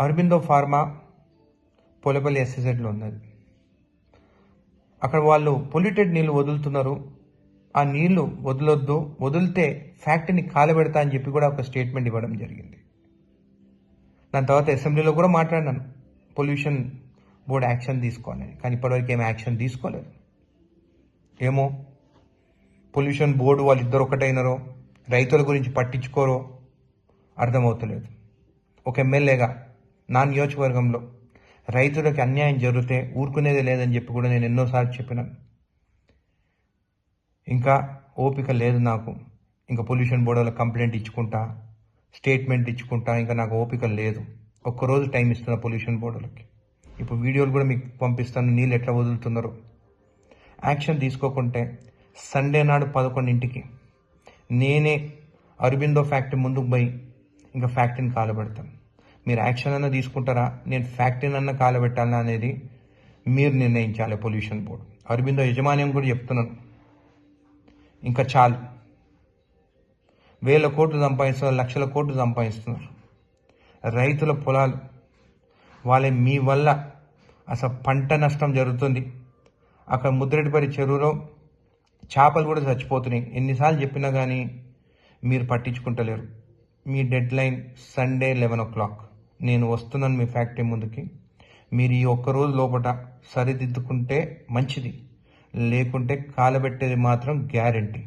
Aurobindo pharma Polepally ఎస్ఎజెడ్లో ఉన్నది. అక్కడ వాళ్ళు పొల్యూటెడ్ నీళ్ళు వదులుతున్నారు. ఆ నీళ్లు వదలొద్దు, వదిలితే ఫ్యాక్టరీని కాలబెడతా అని చెప్పి కూడా ఒక స్టేట్మెంట్ ఇవ్వడం జరిగింది. దాని తర్వాత అసెంబ్లీలో కూడా మాట్లాడినాను, పొల్యూషన్ బోర్డు యాక్షన్ తీసుకోవాలని. కానీ ఇప్పటివరకు ఏమి యాక్షన్ తీసుకోలేదు. ఏమో పొల్యూషన్ బోర్డు వాళ్ళిద్దరు ఒకటైనరో, రైతుల గురించి పట్టించుకోరో అర్థమవుతలేదు. ఒక ఎమ్మెల్యేగా నా నియోజకవర్గంలో రైతులకు అన్యాయం జరిగితే ఊరుకునేది లేదని చెప్పి కూడా నేను ఎన్నోసార్లు చెప్పినాను. ఇంకా ఓపిక లేదు నాకు. ఇంకా పొల్యూషన్ బోర్డులో కంప్లైంట్ ఇచ్చుకుంటా, స్టేట్మెంట్ ఇచ్చుకుంటా, ఇంకా నాకు ఓపిక లేదు. ఒక్కరోజు టైం ఇస్తున్నా పొల్యూషన్ బోర్డులకి. ఇప్పుడు వీడియోలు కూడా మీకు పంపిస్తాను, నీళ్ళు ఎట్లా వదులుతున్నారో. యాక్షన్ తీసుకోకుంటే సండే నాడు 11ంటికి నేనే అరబిందో ఫ్యాక్టరీ ముందుకు పోయి ఇంకా ఫ్యాక్టరీని కాలబెడతాను. మీరు యాక్షన్ అన్నా తీసుకుంటారా, నేను ఫ్యాక్టరీని అన్నా కాలబెట్టాలన్నా అనేది మీరు నిర్ణయించాలి. పొల్యూషన్ బోర్డు, అరబిందో యజమాన్యం కూడా చెప్తున్నాను, ఇంకా చాలు. 1000 కోట్లు సంపాదిస్తున్నారు, లక్షల కోట్లు సంపాదిస్తున్నారు. రైతుల పొలాలు మీ వల్ల అసలు పంట నష్టం జరుగుతుంది. అక్కడ ముద్రెడ్డిపల్లి చెరువులో చేపలు కూడా చచ్చిపోతున్నాయి. ఎన్నిసార్లు చెప్పినా కానీ మీరు పట్టించుకుంటలేరు. మీ డెడ్ లైన్ సండే 11 o'clock. నేను వస్తున్నాను మీ ఫ్యాక్టరీ ముందుకి. మీరు ఈ ఒక్కరోజు లోపల సరిదిద్దుకుంటే మంచిది, లేకుంటే కాలబెట్టేది మాత్రం గ్యారెంటీ.